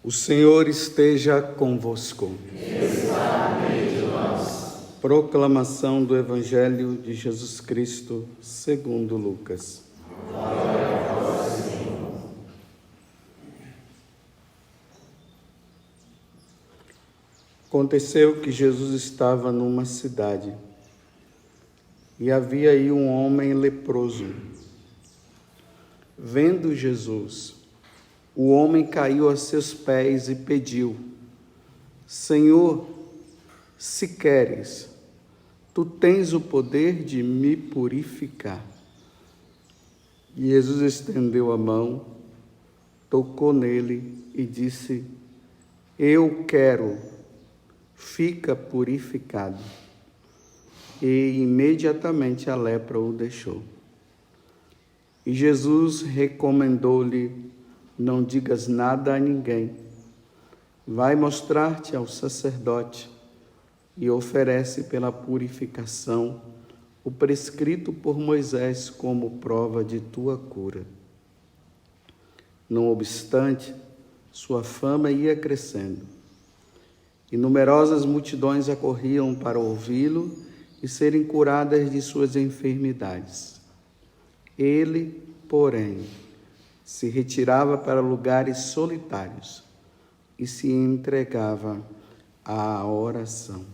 O Senhor esteja convosco. Está no meio de nós. Proclamação do Evangelho de Jesus Cristo, segundo Lucas. Glória a vós, Senhor. Aconteceu que Jesus estava numa cidade e havia aí um homem leproso. Vendo Jesus, o homem caiu a seus pés e pediu: Senhor, se queres, tu tens o poder de me purificar. E Jesus estendeu a mão, tocou nele e disse: Eu quero, fica purificado. E imediatamente a lepra o deixou. E Jesus recomendou-lhe: Não digas nada a ninguém. Vai mostrar-te ao sacerdote e oferece pela purificação o prescrito por Moisés como prova de tua cura. Não obstante, sua fama ia crescendo, e numerosas multidões acorriam para ouvi-lo e serem curadas de suas enfermidades. Ele, porém, se retirava para lugares solitários e se entregava à oração.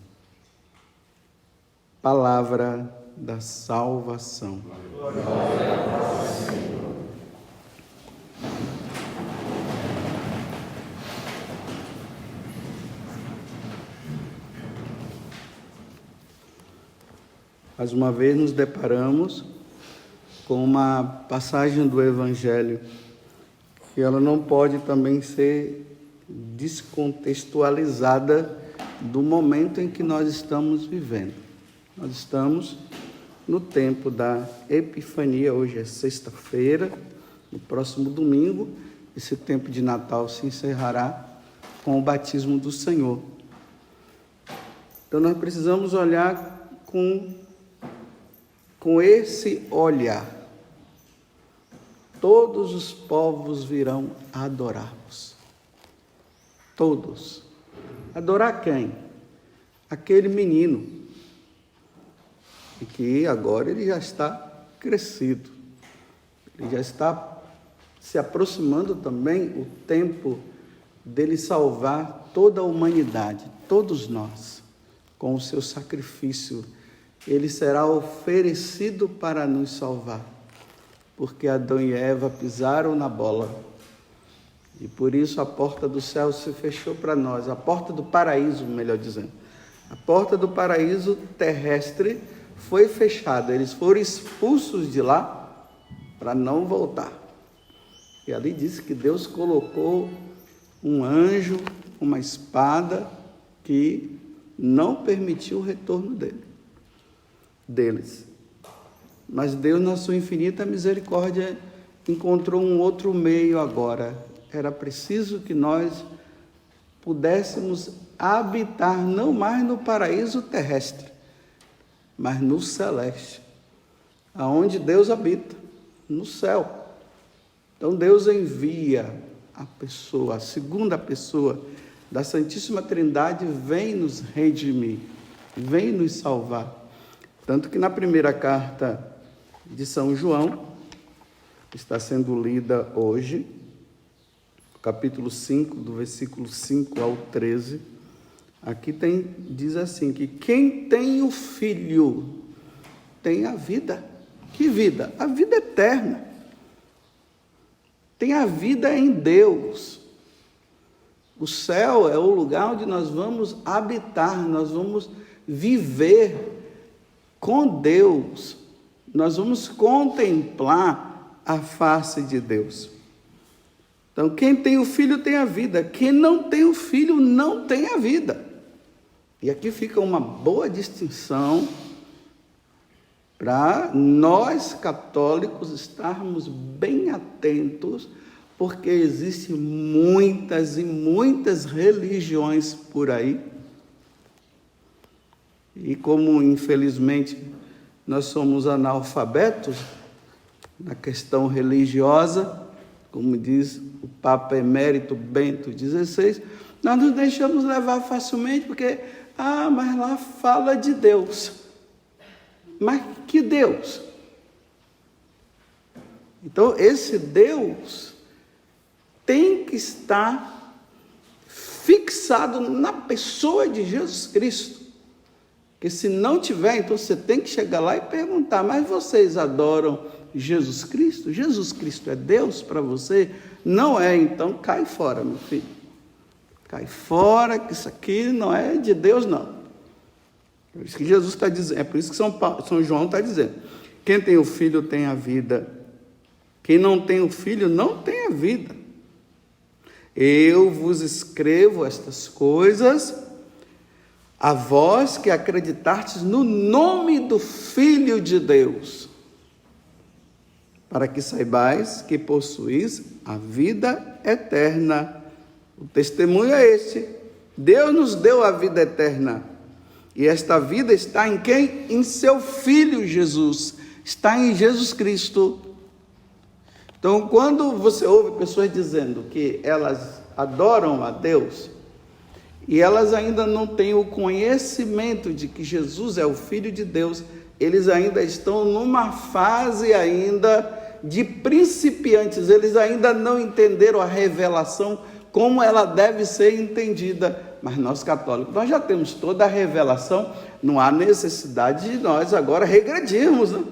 Palavra da salvação. Glória a vós, Senhor. Mais uma vez nos deparamos com uma passagem do Evangelho que ela não pode também ser descontextualizada do momento em que nós estamos vivendo. Nós estamos no tempo da Epifania, hoje é sexta-feira, no próximo domingo, esse tempo de Natal se encerrará com o batismo do Senhor. Então nós precisamos olhar com esse olhar. Todos os povos virão adorar-vos. Todos. Adorar quem? Aquele menino. E que agora ele já está crescido. Ele já está se aproximando também o tempo dele salvar toda a humanidade, todos nós, com o seu sacrifício. Ele será oferecido para nos salvar, porque Adão e Eva pisaram na bola. E por isso a porta do céu se fechou para nós, a porta do paraíso, melhor dizendo. A porta do paraíso terrestre foi fechada, eles foram expulsos de lá para não voltar. E ali diz que Deus colocou um anjo, uma espada, que não permitiu o retorno deles. Mas Deus, na sua infinita misericórdia, encontrou um outro meio agora. Era preciso que nós pudéssemos habitar não mais no paraíso terrestre, mas no celeste, aonde Deus habita, no céu. Então Deus envia a pessoa, a segunda pessoa da Santíssima Trindade, vem nos redimir, vem nos salvar. Tanto que na primeira carta de São João, que está sendo lida hoje, capítulo 5, do versículo 5 ao 13, aqui diz assim, que quem tem o Filho tem a vida. Que vida? A vida eterna. Tem a vida em Deus. O céu é o lugar onde nós vamos habitar, nós vamos viver com Deus, nós vamos contemplar a face de Deus. Então, quem tem o Filho tem a vida, quem não tem o Filho não tem a vida. E aqui fica uma boa distinção para nós católicos estarmos bem atentos, porque existem muitas e muitas religiões por aí. E como, infelizmente, nós somos analfabetos na questão religiosa, como diz o Papa Emérito Bento XVI, nós nos deixamos levar facilmente porque, mas lá fala de Deus. Mas que Deus? Então, esse Deus tem que estar fixado na pessoa de Jesus Cristo. Porque se não tiver, então você tem que chegar lá e perguntar, mas vocês adoram Jesus Cristo? Jesus Cristo é Deus para você? Não é, então cai fora, meu filho. Cai fora, que isso aqui não é de Deus, não. É isso que Jesus está dizendo, é por isso que São João está dizendo. Quem tem o Filho tem a vida. Quem não tem o Filho não tem a vida. Eu vos escrevo estas coisas a vós que acreditastes no nome do Filho de Deus, para que saibais que possuís a vida eterna. O testemunho é este: Deus nos deu a vida eterna, e esta vida está em quem? Em seu Filho Jesus, está em Jesus Cristo. Então, quando você ouve pessoas dizendo que elas adoram a Deus, e elas ainda não têm o conhecimento de que Jesus é o Filho de Deus, eles ainda estão numa fase ainda de principiantes, eles ainda não entenderam a revelação como ela deve ser entendida. Mas nós católicos, nós já temos toda a revelação, não há necessidade de nós agora regredirmos, né?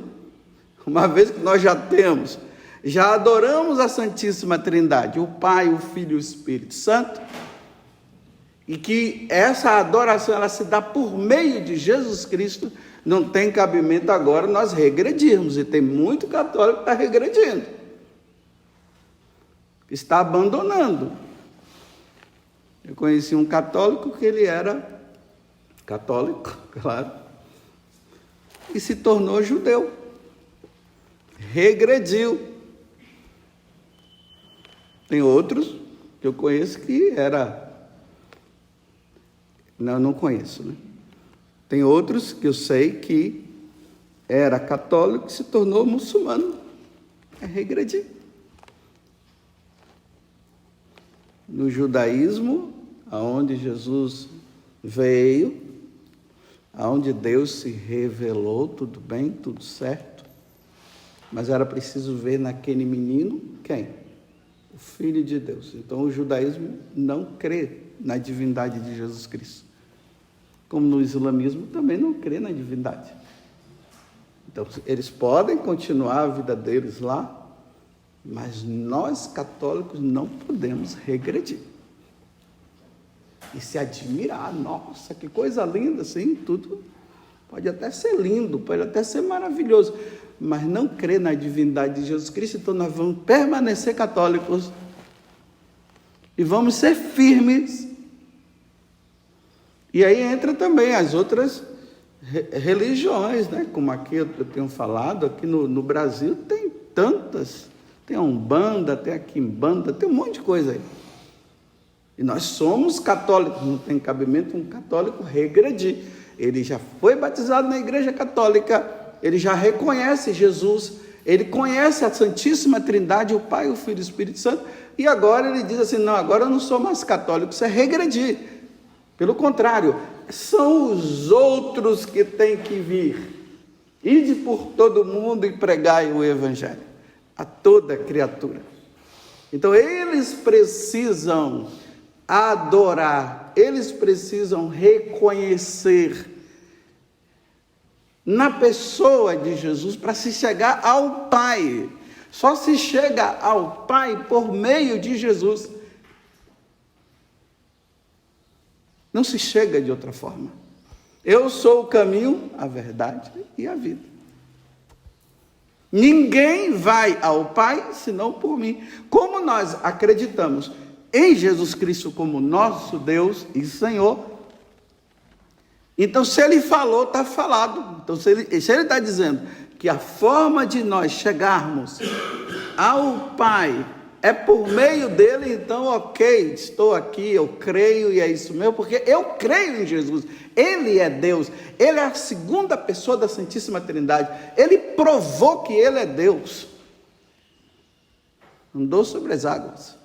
Uma vez que nós já temos, já adoramos a Santíssima Trindade, o Pai, o Filho e o Espírito Santo, e que essa adoração ela se dá por meio de Jesus Cristo, não tem cabimento agora nós regredirmos, e tem muito católico que está regredindo, está abandonando. Eu conheci um católico que ele era católico, claro, e se tornou judeu, regrediu. Tem outros que eu conheço que não conheço, né? Tem outros que eu sei que era católico e se tornou muçulmano. É regredir. No judaísmo, aonde Jesus veio, aonde Deus se revelou, tudo bem, tudo certo, mas era preciso ver naquele menino quem? O Filho de Deus. Então o judaísmo não crê na divindade de Jesus Cristo, como no islamismo também não crê na divindade. Então eles podem continuar a vida deles lá, mas nós católicos não podemos regredir e se admirar. Nossa, que coisa linda, assim, tudo pode até ser lindo, pode até ser maravilhoso, mas não crer na divindade de Jesus Cristo. Então nós vamos permanecer católicos e vamos ser firmes. E aí entra também as outras religiões, né? Como aqui eu tenho falado, aqui no Brasil tem tantas, tem a Umbanda, tem a Quimbanda, tem um monte de coisa aí. E nós somos católicos, não tem cabimento um católico regredir. Ele já foi batizado na Igreja Católica, ele já reconhece Jesus, ele conhece a Santíssima Trindade, o Pai, o Filho e o Espírito Santo, e agora ele diz assim, não, agora eu não sou mais católico, isso é regredir. Pelo contrário, são os outros que têm que vir. Ide por todo mundo e pregai o Evangelho a toda criatura. Então, eles precisam adorar, eles precisam reconhecer na pessoa de Jesus para se chegar ao Pai. Só se chega ao Pai por meio de Jesus. Não se chega de outra forma. Eu sou o caminho, a verdade e a vida. Ninguém vai ao Pai senão por mim. Como nós acreditamos em Jesus Cristo como nosso Deus e Senhor, então se Ele falou, está falado. Então se Ele está dizendo que a forma de nós chegarmos ao Pai é por meio dele, então ok, estou aqui, eu creio e é isso mesmo, porque eu creio em Jesus. Ele é Deus, Ele é a segunda pessoa da Santíssima Trindade, Ele provou que Ele é Deus. andou sobre as águas,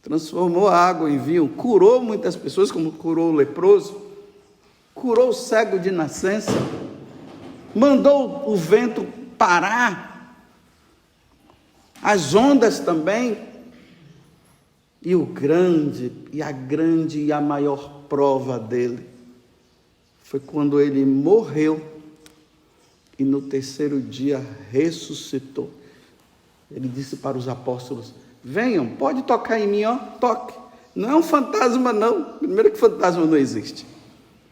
transformou a água em vinho, curou muitas pessoas, como curou o leproso, curou o cego de nascença, mandou o vento parar, as ondas também. E a grande e a maior prova dele foi quando ele morreu e no terceiro dia ressuscitou. Ele disse para os apóstolos: venham, pode tocar em mim, ó, toque. Não é um fantasma, não. Primeiro que fantasma não existe.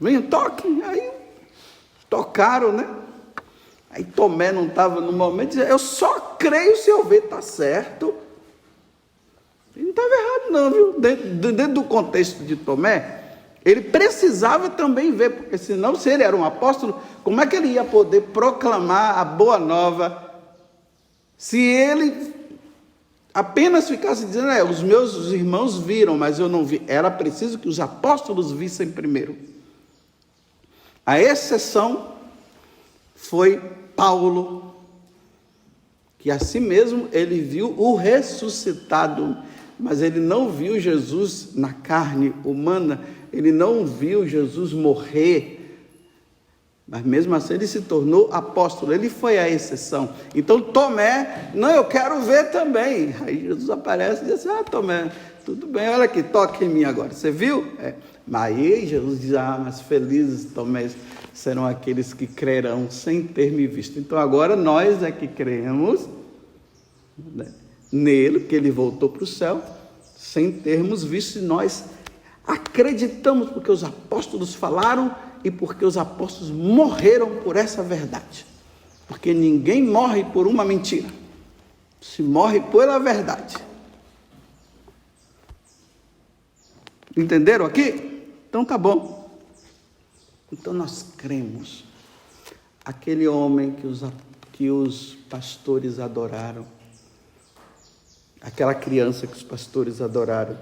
Venham, toquem. Aí tocaram, né? Aí Tomé não estava no momento, dizia: eu só creio se eu ver. Está certo. E não estava errado não, viu? Dentro do contexto de Tomé, ele precisava também ver, porque senão, se ele era um apóstolo, como é que ele ia poder proclamar a boa nova, se ele apenas ficasse dizendo: os meus irmãos viram, mas eu não vi. Era preciso que os apóstolos vissem primeiro. A exceção foi Paulo, que assim mesmo ele viu o ressuscitado, mas ele não viu Jesus na carne humana, ele não viu Jesus morrer, mas mesmo assim ele se tornou apóstolo, ele foi a exceção. Então Tomé: não, eu quero ver também. Aí Jesus aparece e diz assim: Tomé, tudo bem, olha aqui, toque em mim agora, você viu? Mas aí Jesus diz: mas felizes, Tomé, serão aqueles que crerão sem ter me visto. Então agora nós é que cremos, né, nele, que ele voltou para o céu, sem termos visto, e nós acreditamos porque os apóstolos falaram e porque os apóstolos morreram por essa verdade. Porque ninguém morre por uma mentira, se morre pela verdade. Entenderam aqui? Então tá bom. Então nós cremos. Aquele homem que os pastores adoraram, aquela criança que os pastores adoraram,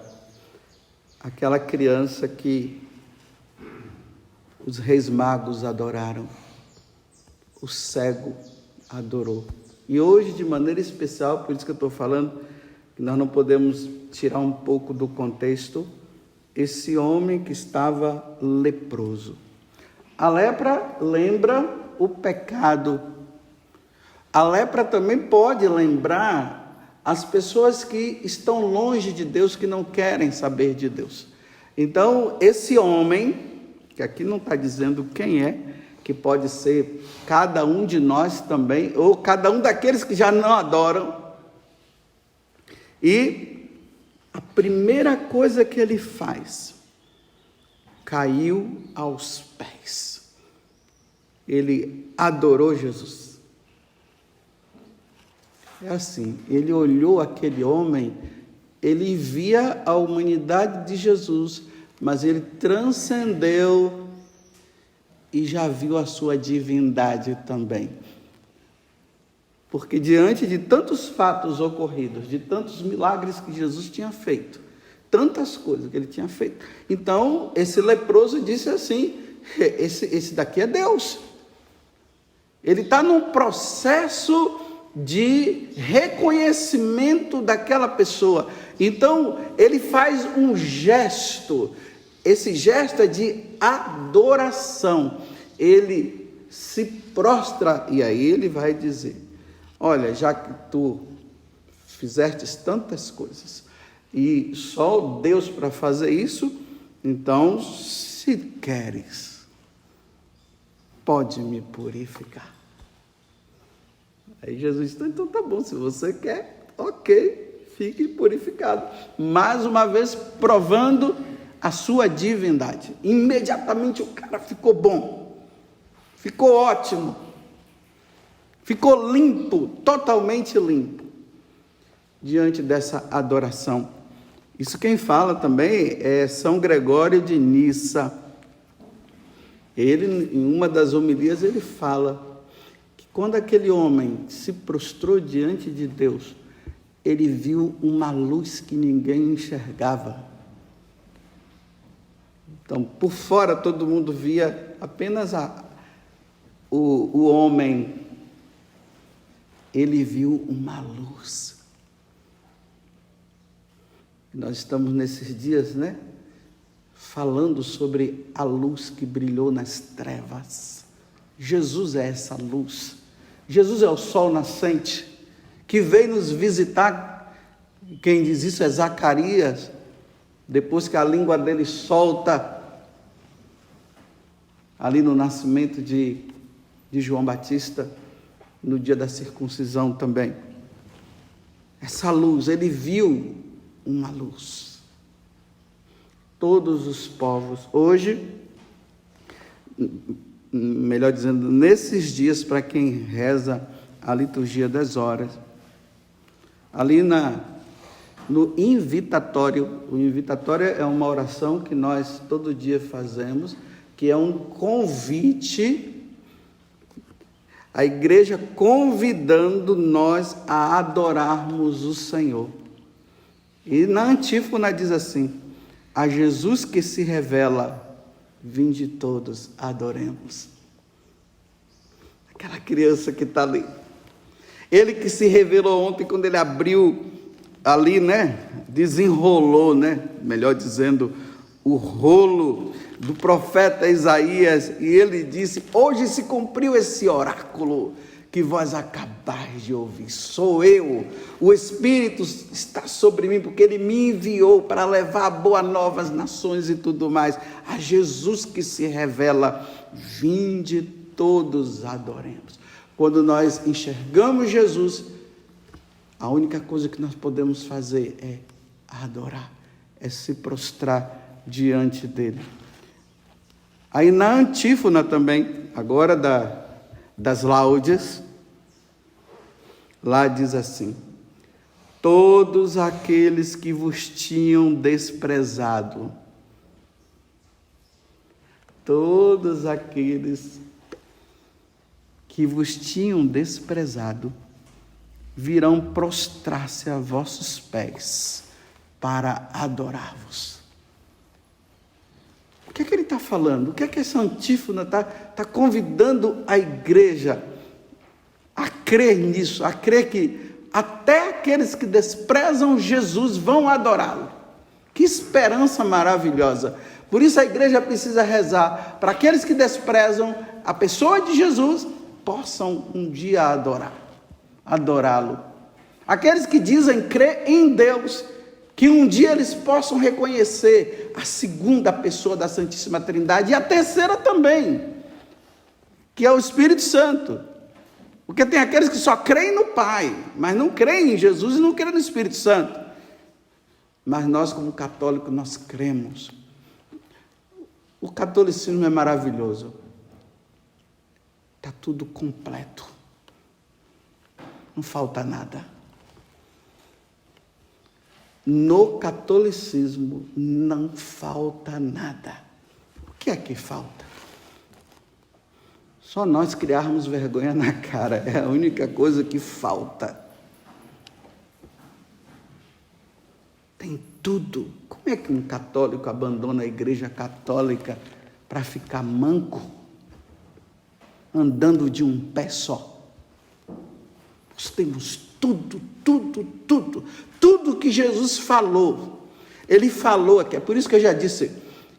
aquela criança que os reis magos adoraram, o cego adorou. E hoje, de maneira especial, por isso que eu estou falando, que nós não podemos tirar um pouco do contexto, esse homem que estava leproso. A lepra lembra o pecado. A lepra também pode lembrar as pessoas que estão longe de Deus, que não querem saber de Deus. Então, esse homem, que aqui não está dizendo quem é, que pode ser cada um de nós também, ou cada um daqueles que já não adoram. E a primeira coisa que ele faz, caiu aos pés. Ele adorou Jesus. É assim, ele olhou aquele homem, ele via a humanidade de Jesus, mas ele transcendeu e já viu a sua divindade também. Porque diante de tantos fatos ocorridos, de tantos milagres que Jesus tinha feito, tantas coisas que ele tinha feito, então esse leproso disse assim: esse daqui é Deus. Ele está num processo de reconhecimento daquela pessoa. Então ele faz um gesto, esse gesto é de adoração. Ele se prostra e aí ele vai dizer: olha, já que tu fizestes tantas coisas e só Deus para fazer isso, então, se queres, pode me purificar. Aí Jesus disse: então tá bom, se você quer, ok, fique purificado. Mais uma vez provando a sua divindade. Imediatamente o cara ficou bom, ficou ótimo, ficou limpo, totalmente limpo, diante dessa adoração. Isso quem fala também é São Gregório de Nissa. Ele, em uma das homilias, ele fala que quando aquele homem se prostrou diante de Deus, ele viu uma luz que ninguém enxergava. Então, por fora, todo mundo via apenas o homem. Ele viu uma luz. Nós estamos nesses dias, né? Falando sobre a luz que brilhou nas trevas. Jesus é essa luz. Jesus é o sol nascente que veio nos visitar. Quem diz isso é Zacarias, depois que a língua dele solta ali no nascimento de João Batista, no dia da circuncisão também. Essa luz, ele viu uma luz. Todos os povos, hoje, melhor dizendo, nesses dias, para quem reza a liturgia das horas, ali no invitatório, o invitatório é uma oração que nós todo dia fazemos, que é um convite, a igreja convidando nós a adorarmos o Senhor. E na antífona diz assim: a Jesus que se revela, vinde todos, adoremos. Aquela criança que está ali. Ele que se revelou ontem, quando ele abriu ali, né? Desenrolou, né? Melhor dizendo, o rolo do profeta Isaías. E ele disse: hoje se cumpriu esse oráculo que vós acabais de ouvir. Sou eu, o Espírito está sobre mim, porque ele me enviou para levar a boa nova às nações e tudo mais. A Jesus que se revela, vinde todos adoremos. Quando nós enxergamos Jesus, a única coisa que nós podemos fazer é adorar, é se prostrar diante dele. Aí na antífona também, agora das laudes, lá diz assim: todos aqueles que vos tinham desprezado, todos aqueles que vos tinham desprezado, virão prostrar-se a vossos pés para adorar-vos. O que é que ele está falando? O que é que essa antífona está convidando a igreja a crer nisso, a crer que até aqueles que desprezam Jesus vão adorá-lo? Que esperança maravilhosa! Por isso a igreja precisa rezar para aqueles que desprezam a pessoa de Jesus possam um dia adorá-lo. Aqueles que dizem crer em Deus, que um dia eles possam reconhecer a segunda pessoa da Santíssima Trindade e a terceira também, que é o Espírito Santo. Porque tem aqueles que só creem no Pai, mas não creem em Jesus e não creem no Espírito Santo. Mas nós, como católicos, nós cremos. O catolicismo é maravilhoso. Está tudo completo. Não falta nada. No catolicismo não falta nada. O que é que falta? Só nós criarmos vergonha na cara. É a única coisa que falta. Tem tudo. Como é que um católico abandona a igreja católica para ficar manco? Andando de um pé só. Nós temos tudo que Jesus falou. Ele falou aqui, é por isso que eu já disse,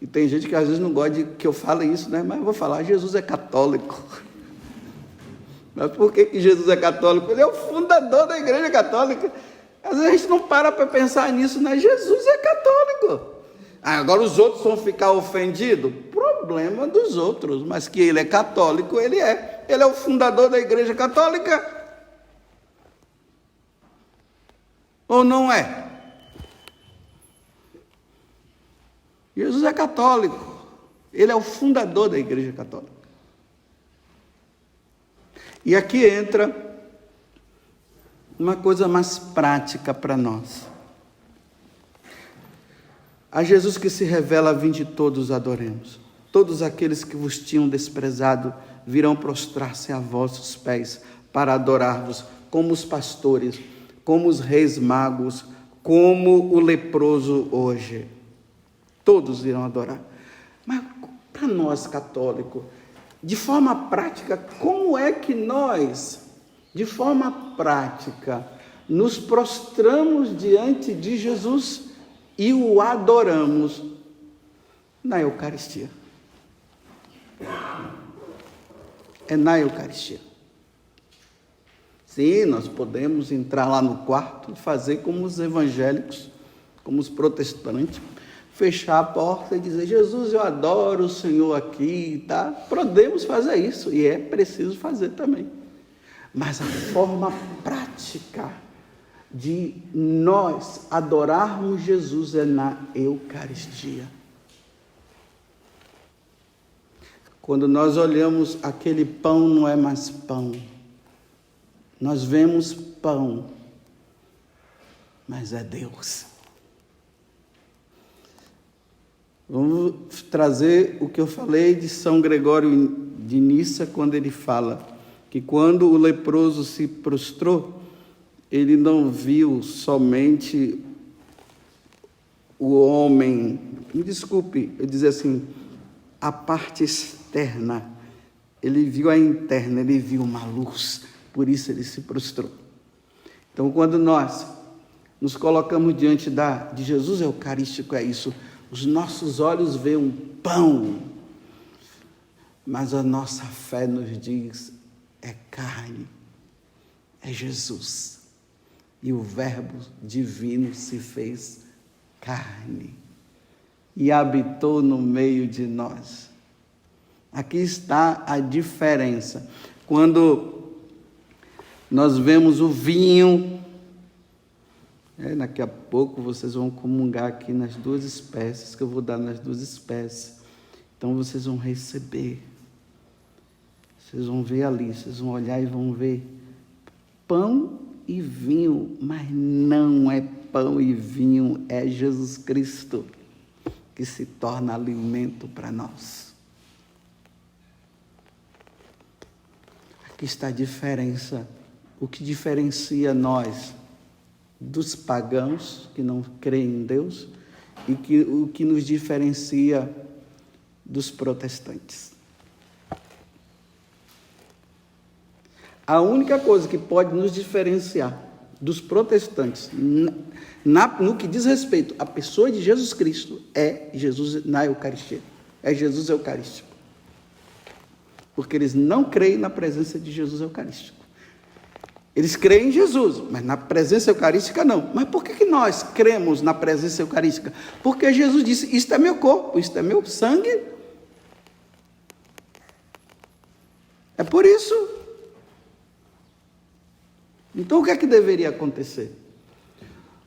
e tem gente que às vezes não gosta de que eu fale isso, né? Mas eu vou falar, Jesus é católico. Mas por que Jesus é católico? Ele é o fundador da igreja católica. Às vezes a gente não para pensar nisso, né? Jesus é católico. Agora os outros vão ficar ofendidos? Problema dos outros, mas que ele é católico, ele é. Ele é o fundador da igreja católica. Ou não é? Jesus é católico. Ele é o fundador da igreja católica. E aqui entra uma coisa mais prática para nós. A Jesus que se revela, vinde todos adoremos. Todos aqueles que vos tinham desprezado virão prostrar-se a vossos pés para adorar-vos, como os pastores, como os reis magos, como o leproso hoje. Todos irão adorar. Mas para nós católicos, de forma prática, como é que nós, de forma prática, nos prostramos diante de Jesus? e o adoramos na Eucaristia. É na Eucaristia. Sim, nós podemos entrar lá no quarto e fazer como os evangélicos, como os protestantes, fechar a porta e dizer: Jesus, eu adoro o Senhor aqui, tá? Podemos fazer isso, e é preciso fazer também. Mas a forma prática de nós adorarmos Jesus é na Eucaristia. Quando nós olhamos aquele pão, não é mais pão. Nós vemos pão, mas é Deus. Vamos trazer o que eu falei de São Gregório de Nissa, quando ele fala que quando o leproso se prostrou, ele não viu somente o homem, me desculpe, eu dizer assim, a parte externa, ele viu a interna, ele viu uma luz, por isso ele se prostrou. Então, quando nós nos colocamos diante de Jesus Eucarístico, é isso, os nossos olhos veem um pão, mas a nossa fé nos diz, é carne, é Jesus. E o Verbo divino se fez carne e habitou no meio de nós. Aqui está a diferença. Quando nós vemos o vinho, daqui a pouco vocês vão comungar aqui nas duas espécies, que eu vou dar nas duas espécies. Então vocês vão receber. Vocês vão ver ali, vocês vão olhar e vão ver pão e vinho, mas não é pão e vinho, é Jesus Cristo que se torna alimento para nós. Aqui está a diferença, o que diferencia nós dos pagãos que não creem em Deus e o que nos diferencia dos protestantes. A única coisa que pode nos diferenciar dos protestantes no que diz respeito à pessoa de Jesus Cristo é Jesus na Eucaristia, é Jesus Eucarístico. Porque eles não creem na presença de Jesus Eucarístico. Eles creem em Jesus, mas na presença eucarística não. Mas por que nós cremos na presença eucarística? Porque Jesus disse, isto é meu corpo, isto é meu sangue. É por isso. Então, o que é que deveria acontecer?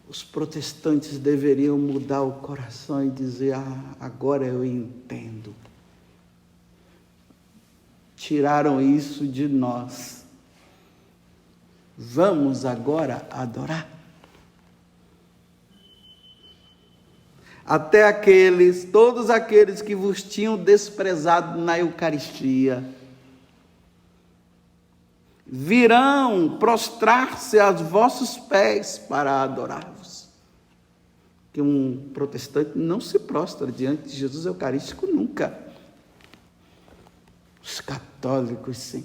Os protestantes deveriam mudar o coração e dizer, agora eu entendo. Tiraram isso de nós. Vamos agora adorar. Até todos aqueles que vos tinham desprezado na Eucaristia, virão prostrar-se aos vossos pés para adorar-vos. Que um protestante não se prostra diante de Jesus Eucarístico nunca. Os católicos, sim.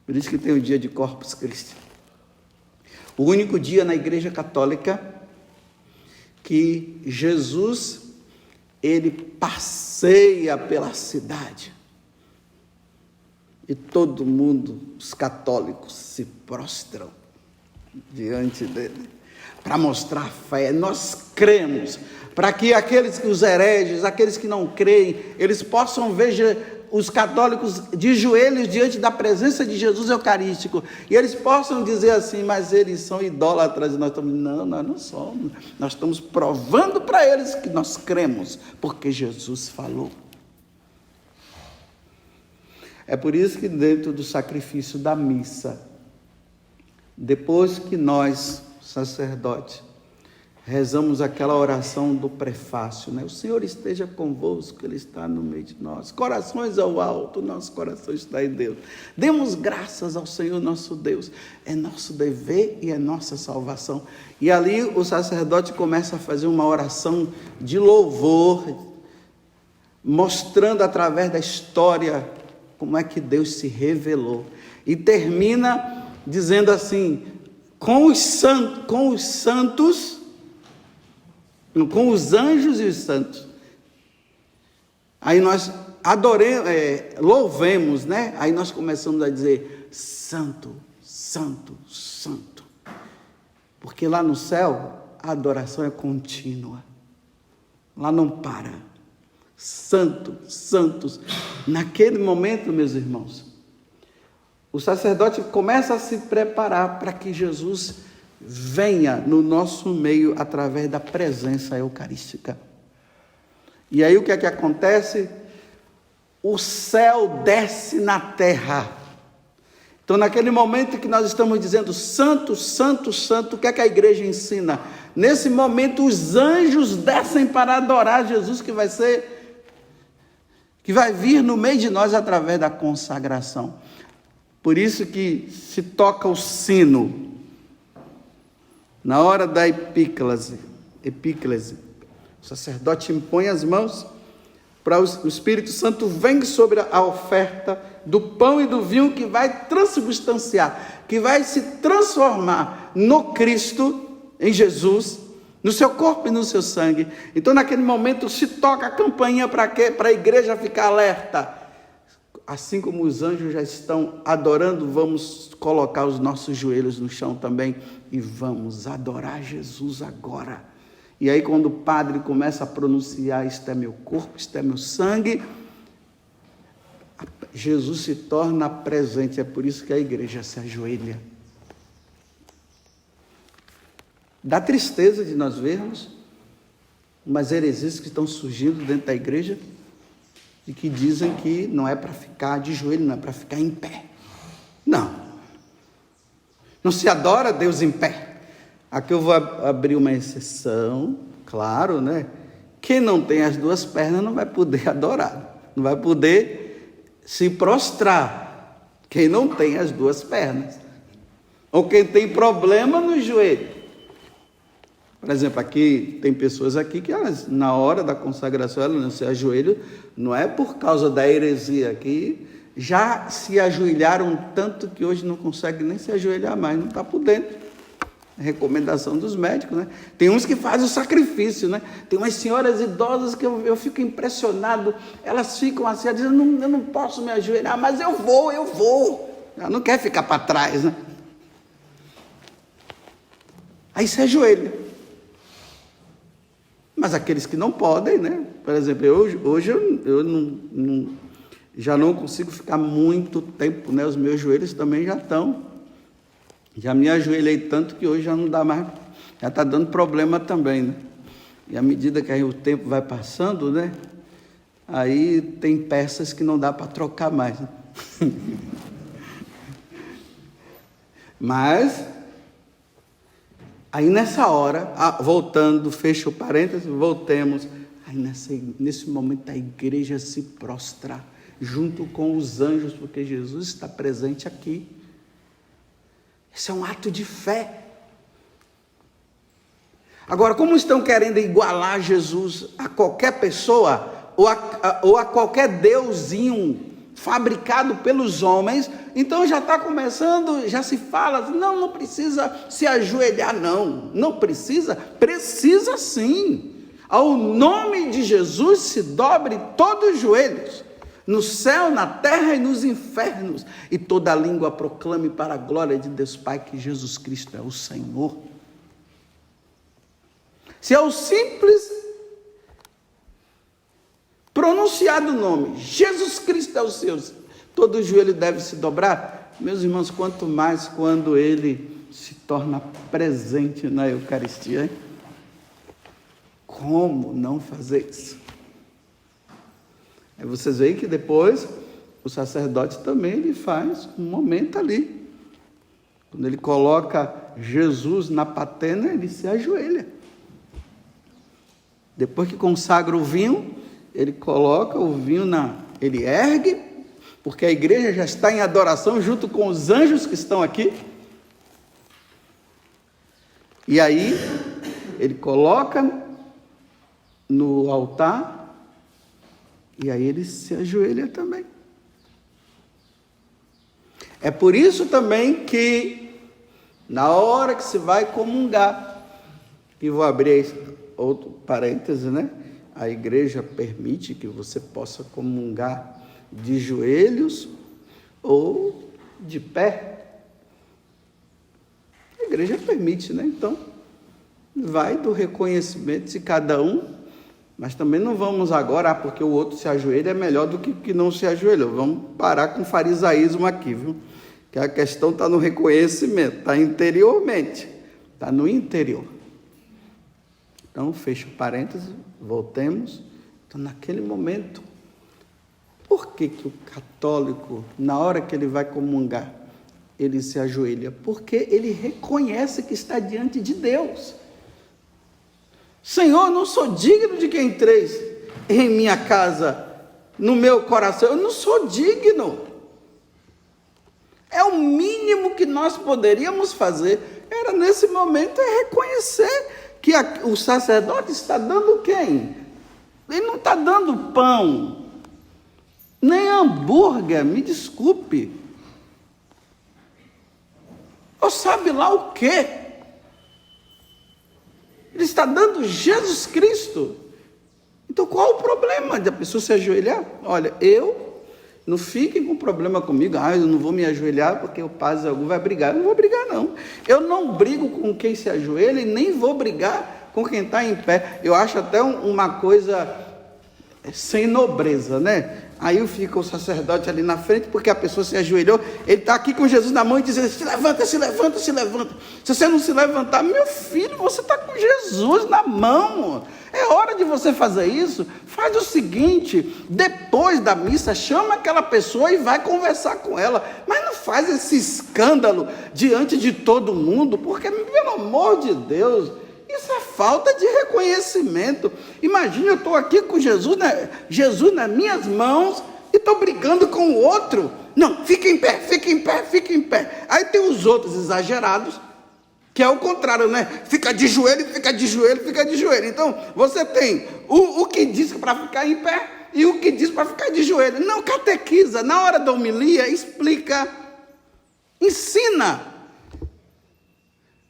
Por isso que tem o dia de Corpus Christi. O único dia na Igreja Católica que Jesus, ele passeia pela cidade. E todo mundo, os católicos, se prostram diante dele, para mostrar fé. Nós cremos, para que os hereges, aqueles que não creem, eles possam ver os católicos de joelhos diante da presença de Jesus Eucarístico, e eles possam dizer assim, mas eles são idólatras, e nós estamos, não, nós não somos, nós estamos provando para eles que nós cremos, porque Jesus falou. É por isso que dentro do sacrifício da missa, depois que nós, sacerdotes, rezamos aquela oração do prefácio, né? O Senhor esteja convosco, Ele está no meio de nós. Corações ao alto, nosso coração está em Deus. Demos graças ao Senhor nosso Deus. É nosso dever e é nossa salvação. E ali o sacerdote começa a fazer uma oração de louvor, mostrando através da história como é que Deus se revelou. E termina dizendo assim, com os santos, com os anjos e os santos. Aí nós louvemos, né? Aí nós começamos a dizer: santo, santo, santo. Porque lá no céu a adoração é contínua. Lá não para. Santo, santos. Naquele momento, meus irmãos, o sacerdote começa a se preparar para que Jesus venha no nosso meio através da presença eucarística. E aí o que é que acontece? O céu desce na terra. Então, naquele momento que nós estamos dizendo santo, santo, santo, o que é que a igreja ensina? Nesse momento os anjos descem para adorar Jesus, que vai vir no meio de nós através da consagração. Por isso que se toca o sino na hora da epíclese. O sacerdote impõe as mãos para o Espírito Santo vem sobre a oferta do pão e do vinho, que vai transubstanciar, que vai se transformar no Cristo, em Jesus, no seu corpo e no seu sangue. Então, naquele momento, se toca a campainha para quê? Para a igreja ficar alerta. Assim como os anjos já estão adorando, vamos colocar os nossos joelhos no chão também e vamos adorar Jesus agora. E aí, quando o padre começa a pronunciar: isto é meu corpo, isto é meu sangue, Jesus se torna presente. É por isso que a igreja se ajoelha. Dá tristeza de nós vermos umas heresias que estão surgindo dentro da igreja e que dizem que não é para ficar de joelho, não é para ficar em pé. Não se adora Deus em pé. Aqui eu vou abrir uma exceção, claro, né? Quem não tem as duas pernas não vai poder adorar, não vai poder se prostrar. Quem não tem as duas pernas, ou quem tem problema no joelho. Por exemplo, aqui tem pessoas aqui que elas, na hora da consagração, elas não se ajoelham, não é por causa da heresia, que já se ajoelharam tanto que hoje não conseguem nem se ajoelhar mais, não está por dentro. Recomendação dos médicos, né? Tem uns que fazem o sacrifício, né? Tem umas senhoras idosas que eu fico impressionado, elas ficam assim, dizendo: eu não posso me ajoelhar, mas eu vou. Ela não quer ficar para trás, né? Aí se ajoelha. Mas aqueles que não podem, né? Por exemplo, hoje eu já não consigo ficar muito tempo, né? Os meus joelhos também já me ajoelhei tanto que hoje já não dá mais, já está dando problema também, né? E à medida que aí o tempo vai passando, né? Aí tem peças que não dá para trocar mais, né? Mas aí nessa hora, voltando, fecha o parênteses, voltemos. Aí nesse momento a igreja se prostra junto com os anjos, porque Jesus está presente aqui. Esse é um ato de fé. Agora, como estão querendo igualar Jesus a qualquer pessoa, ou a qualquer deusinho fabricado pelos homens, então já está começando, já se fala: não precisa se ajoelhar, não precisa sim. Ao nome de Jesus se dobre todos os joelhos, no céu, na terra e nos infernos, e toda língua proclame para a glória de Deus Pai que Jesus Cristo é o Senhor. Se é o simples pronunciado nome, Jesus Cristo é o Senhor, todo joelho deve se dobrar. Meus irmãos, quanto mais quando Ele se torna presente na Eucaristia, hein? Como não fazer isso? Aí vocês veem que depois o sacerdote também ele faz um momento ali. Quando ele coloca Jesus na patena, ele se ajoelha. Depois que consagra o vinho, ele coloca o vinho ele ergue, porque a igreja já está em adoração junto com os anjos que estão aqui. E aí ele coloca no altar, e aí ele se ajoelha também. É por isso também que Na hora que se vai comungar, e vou abrir outro parêntese, né? A igreja permite que você possa comungar de joelhos ou de pé. A igreja permite, né? Então, vai do reconhecimento de cada um, mas também não vamos agora, porque o outro se ajoelha é melhor do que não se ajoelhou. Vamos parar com o farisaísmo aqui, viu? Que a questão está no reconhecimento, está interiormente, está no interior. Então, fecha o parênteses, voltemos. Então, naquele momento, por que o católico, na hora que ele vai comungar, ele se ajoelha? Porque ele reconhece que está diante de Deus. Senhor, não sou digno de que entreis em minha casa, no meu coração. Eu não sou digno. É o mínimo que nós poderíamos fazer. Era nesse momento reconhecer que o sacerdote está dando quem? Ele não está dando pão, nem hambúrguer, me desculpe. Ou sabe lá o quê? Ele está dando Jesus Cristo. Então qual o problema de a pessoa se ajoelhar? Olha, não fiquem com problema comigo. Eu não vou me ajoelhar porque o padre algum vai brigar. Eu não vou brigar, não. Eu não brigo com quem se ajoelha e nem vou brigar com quem está em pé. Eu acho até uma coisa sem nobreza, né? Aí fica o sacerdote ali na frente, porque a pessoa se ajoelhou, ele está aqui com Jesus na mão e diz: se levanta, se levanta, se levanta. Se você não se levantar, meu filho, você está com Jesus na mão. É hora de você fazer isso. Faz o seguinte: depois da missa, chama aquela pessoa e vai conversar com ela. Mas não faz esse escândalo diante de todo mundo, porque, pelo amor de Deus, isso é falta de reconhecimento. Imagina, eu estou aqui com Jesus nas minhas mãos e estou brigando com o outro. Não, fica em pé, fica em pé, fica em pé. Aí tem os outros exagerados, que é o contrário, né? Fica de joelho, fica de joelho, fica de joelho. Então, você tem o que diz para ficar em pé e o que diz para ficar de joelho. Não catequiza, na hora da homilia, explica, ensina.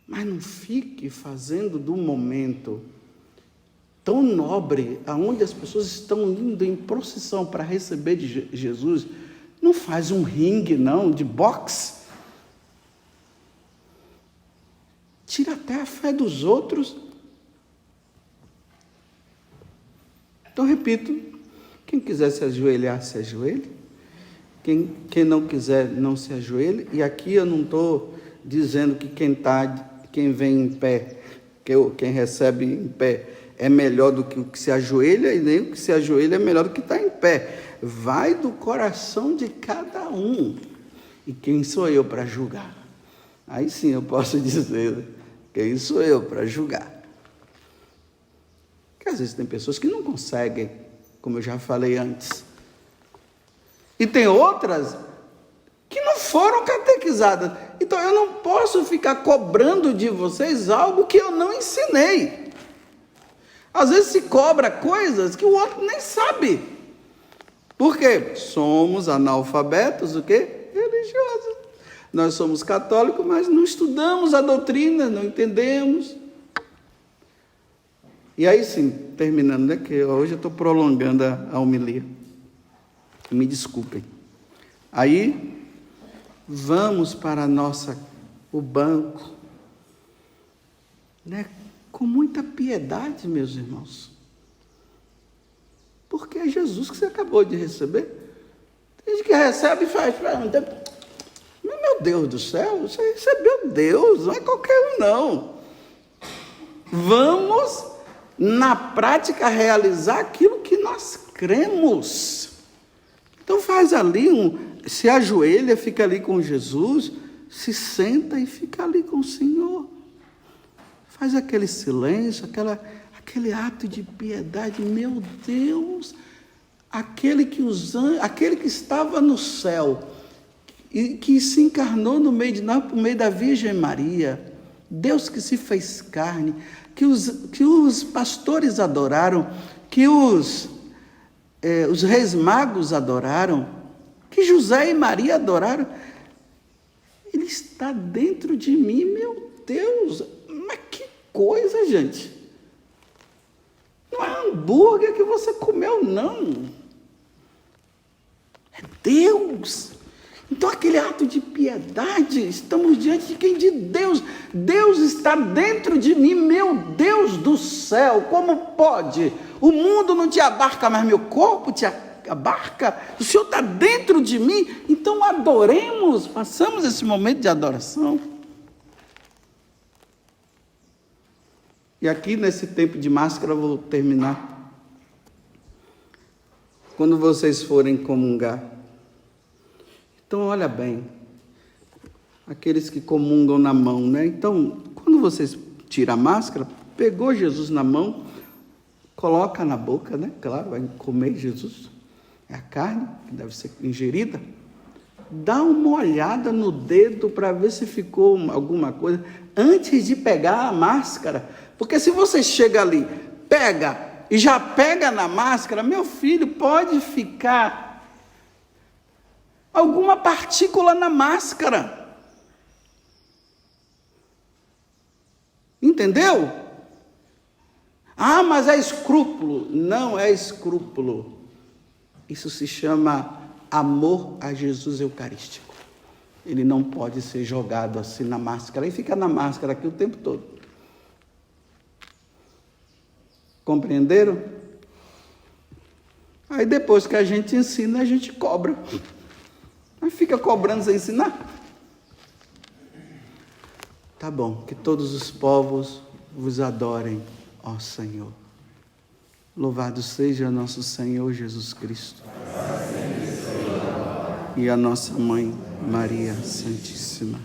Mas não fique fazendo do momento tão nobre, aonde as pessoas estão indo em procissão para receber de Jesus, não faz um ringue, não, de boxe. Tira até a fé dos outros. Então, repito, quem quiser se ajoelhar, se ajoelhe. Quem não quiser, não se ajoelhe. E aqui eu não estou dizendo que quem vem em pé, quem recebe em pé, é melhor do que o que se ajoelha, e nem o que se ajoelha é melhor do que está em pé. Vai do coração de cada um. E quem sou eu para julgar? Aí sim eu posso dizer, quem sou eu para julgar? Porque às vezes tem pessoas que não conseguem, como eu já falei antes. E tem outras que não foram catequizadas. Então eu não posso ficar cobrando de vocês algo que eu não ensinei. Às vezes se cobra coisas que o outro nem sabe. Por quê? Somos analfabetos, o quê? Religiosos. Nós somos católicos, mas não estudamos a doutrina, não entendemos. E aí sim, terminando, né? Que hoje eu estou prolongando a homilia. Me desculpem. Aí vamos para o banco, né? Com muita piedade, meus irmãos. Porque é Jesus que você acabou de receber. Tem gente que recebe e faz pergunta: meu Deus do céu, você recebeu Deus, não é qualquer um, não. Vamos, na prática, realizar aquilo que nós cremos. Então faz ali se ajoelha, fica ali com Jesus, se senta e fica ali com o Senhor. Faz aquele silêncio, aquele ato de piedade. Meu Deus, aquele que estava no céu e que se encarnou no meio de nós, por meio da Virgem Maria, Deus que se fez carne, que os pastores adoraram, que os reis magos adoraram, que José e Maria adoraram. Ele está dentro de mim, meu Deus, mas que coisa, gente. Não é hambúrguer que você comeu, não. É Deus. Então, aquele ato de piedade, estamos diante de quem? De Deus. Deus está dentro de mim, meu Deus do céu, como pode? O mundo não te abarca, mas meu corpo te abarca. O Senhor está dentro de mim, então adoremos, façamos esse momento de adoração. E aqui nesse tempo de máscara, eu vou terminar. Quando vocês forem comungar, então olha bem, aqueles que comungam na mão, né? Então, quando vocês tiram a máscara, pegou Jesus na mão, coloca na boca, né? Claro, vai comer Jesus, é a carne que deve ser ingerida. Dá uma olhada no dedo para ver se ficou alguma coisa, antes de pegar a máscara, porque se você chega ali, pega e já pega na máscara, meu filho, pode ficar alguma partícula na máscara. Entendeu? Ah, mas é escrúpulo. Não é escrúpulo. Isso se chama amor a Jesus Eucarístico. Ele não pode ser jogado assim na máscara. E fica na máscara aqui o tempo todo. Compreenderam? Aí depois que a gente ensina, a gente cobra. Mas fica cobrando sem ensinar. Tá bom, que todos os povos vos adorem, ó Senhor. Louvado seja nosso Senhor Jesus Cristo. E a nossa Mãe, Maria Santíssima.